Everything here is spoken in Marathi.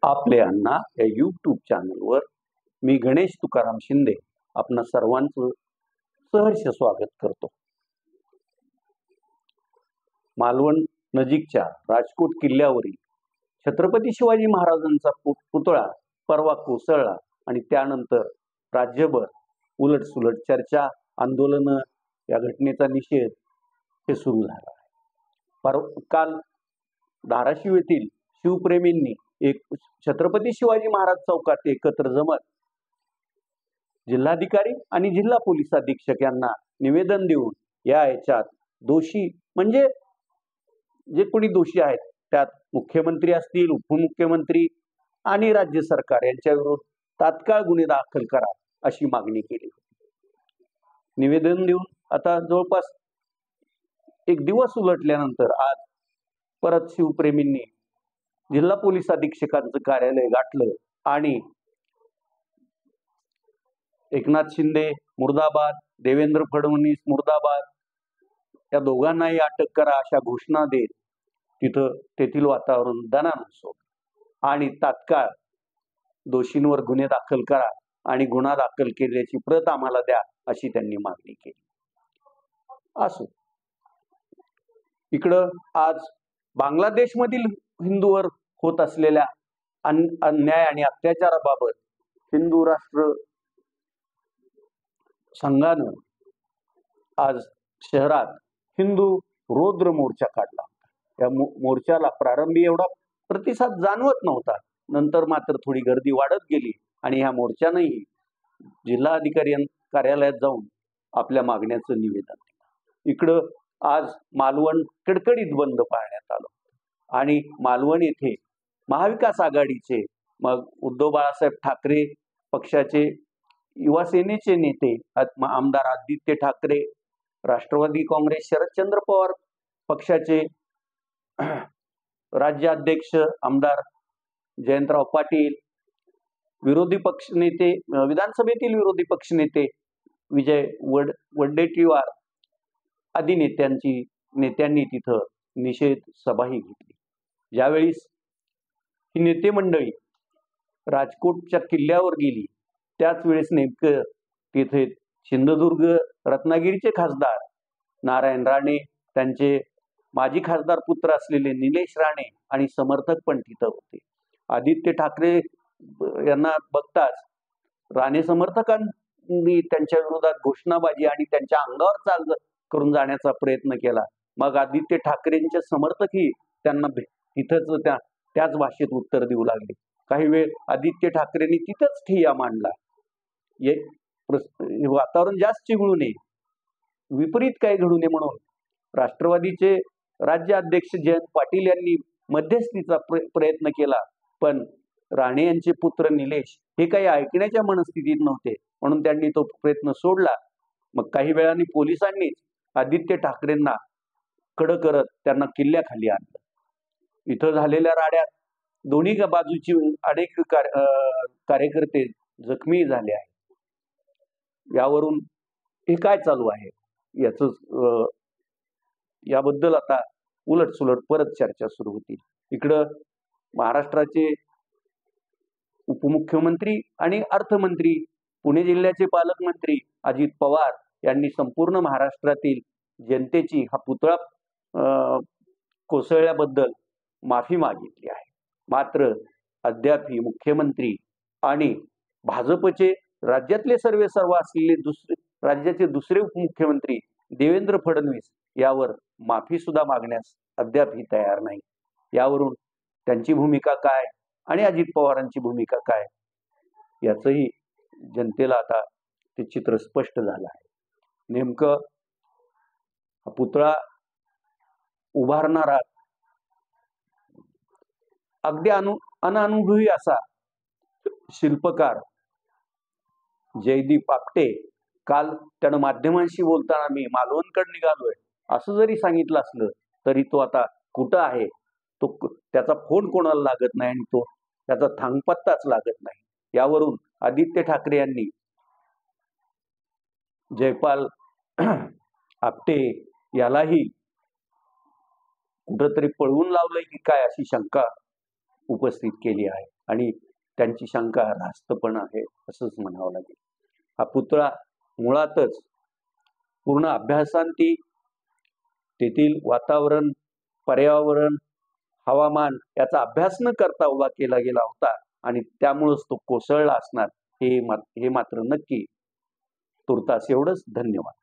आपले अण्णा या यूट्यूब चॅनलवर मी गणेश तुकाराम शिंदे आपणा सर्वांचं सहर्ष स्वागत करतो. मालवण नजीकच्या राजकोट किल्ल्यावरील छत्रपती शिवाजी महाराजांचा पुतळा परवा कोसळला आणि त्यानंतर राज्यभर उलटसुलट चर्चा, आंदोलन, या घटनेचा निषेध हे सुरू झाला आहे. काल धाराशिव येथील शिवप्रेमींनी एक छत्रपती शिवाजी महाराज चौकात एकत्र जमत जिल्हाधिकारी आणि जिल्हा पोलीस अधीक्षक यांना निवेदन देऊन याच्यात दोषी म्हणजे जे कोणी दोषी आहेत त्यात मुख्यमंत्री असतील, उपमुख्यमंत्री आणि राज्य सरकार यांच्या विरोधात तात्काळ गुन्हे दाखल करा अशी मागणी केली होती. निवेदन देऊन आता जवळपास एक दिवस उलटल्यानंतर आज परत शिवप्रेमींनी जिल्हा पोलीस अधीक्षकांचं कार्यालय गाठलं आणि एकनाथ शिंदे मुर्दाबाद, देवेंद्र फडणवीस मुर्दाबाद या दोघांनाही अटक करा अशा घोषणा देत तिथं तेथील वातावरण दणाणून सोडलं आणि तात्काळ दोषींवर गुन्हे दाखल करा आणि गुन्हा दाखल केल्याची प्रत आम्हाला द्या अशी त्यांनी मागणी केली. असो, इकडं आज बांगलादेशमधील हिंदूवर होत असलेल्या अन्याय आणि अत्याचाराबाबत हिंदू राष्ट्र संघानं आज शहरात हिंदू रौद्र मोर्चा काढला. या मोर्चाला प्रारंभी एवढा प्रतिसाद जाणवत नव्हता, नंतर मात्र थोडी गर्दी वाढत गेली आणि ह्या मोर्चानंही जिल्हाधिकारी कार्यालयात जाऊन आपल्या मागण्याचं निवेदन दिलं. इकडं आज मालवण कडकडीत बंद पाळण्यात आलं आणि मालवण येथे महाविकास आघाडीचे मग उद्धव बाळासाहेब ठाकरे पक्षाचे, युवा सेनेचे नेते आमदार आदित्य ठाकरे, राष्ट्रवादी काँग्रेस शरदचंद्र पवार पक्षाचे राज्याध्यक्ष आमदार जयंतराव पाटील, विरोधी पक्षनेते विधानसभेतील विरोधी पक्षनेते विजय वडेट्टीवार आदी नेत्यांनी तिथं निषेध सभाही घेतली. ज्यावेळी ही नेते मंडळी राजकोटच्या किल्ल्यावर गेली त्याच वेळेस नेमकं तिथे सिंधुदुर्ग रत्नागिरीचे खासदार नारायण राणे, त्यांचे माजी खासदार पुत्र असलेले निलेश राणे आणि समर्थक पण तिथं होते. आदित्य ठाकरे यांना बघताच राणे समर्थकांनी त्यांच्या विरोधात घोषणाबाजी आणि त्यांच्या अंगावर चाल करून जाण्याचा प्रयत्न केला. मग आदित्य ठाकरेंचे समर्थकही त्यांना तिथंच त्याच भाषेत उत्तर देऊ लागले. काही वेळ आदित्य ठाकरेंनी तिथंच ठिय्या मांडला. वातावरण जास्त चिघळू नये, विपरीत काय घडू नये म्हणून राष्ट्रवादीचे राज्य अध्यक्ष जयंत पाटील यांनी मध्यस्थीचा प्रयत्न केला, पण राणे यांचे पुत्र निलेश हे काही ऐकण्याच्या मनस्थितीत नव्हते म्हणून त्यांनी तो प्रयत्न सोडला. मग काही वेळाने पोलिसांनीच आदित्य ठाकरेंना कडं करत त्यांना किल्ल्याखाली आणलं. इथं झालेल्या राड्यात दोन्ही बाजूची अनेक कार्यकर्ते जखमी झाले आहेत. यावरून हे काय चालू आहे याबद्दल आता उलटसुलट परत चर्चा सुरू होती. इकडं महाराष्ट्राचे उपमुख्यमंत्री आणि अर्थमंत्री, पुणे जिल्ह्याचे पालकमंत्री अजित पवार यांनी संपूर्ण महाराष्ट्रातील जनतेची हा पुतळा कोसळल्याबद्दल माफी मागितली आहे. मात्र अद्यापही मुख्यमंत्री आणि भाजपचे राज्यातले सर्वेसर्वा असलेले राज्याचे दुसरे उपमुख्यमंत्री देवेंद्र फडणवीस यावर माफी सुद्धा मागण्यास अद्यापही तयार नाही. यावरून त्यांची भूमिका काय आणि अजित पवारांची भूमिका काय याचंही जनतेला आता ते चित्र स्पष्ट झालं आहे. नेमकं हा पुतळा उभारणारा अगदी अननुभवी असा शिल्पकार जयदीप आपटे काल त्यानं माध्यमांशी बोलताना मी मालवणकडे निघालोय असं जरी सांगितलं असलं तरी तो आता कुठं आहे त्याचा फोन कोणाला लागत नाही आणि तो त्याचा थांगपत्ताच लागत नाही. यावरून आदित्य ठाकरे यांनी जयपाल आपटे यालाही कुठंतरी पळवून लावलंय की काय अशी शंका उपस्थित केली आहे. आणि त्यांची शंका रास्तपण आहे असंच म्हणावं लागेल. हा पुतळा मुळातच पूर्ण अभ्यासांती तेथील वातावरण, पर्यावरण, हवामान याचा अभ्यास न करता उभा केला गेला होता आणि त्यामुळेच तो कोसळला असणार हे मात्र नक्की. तुर्तास एवढंच. धन्यवाद.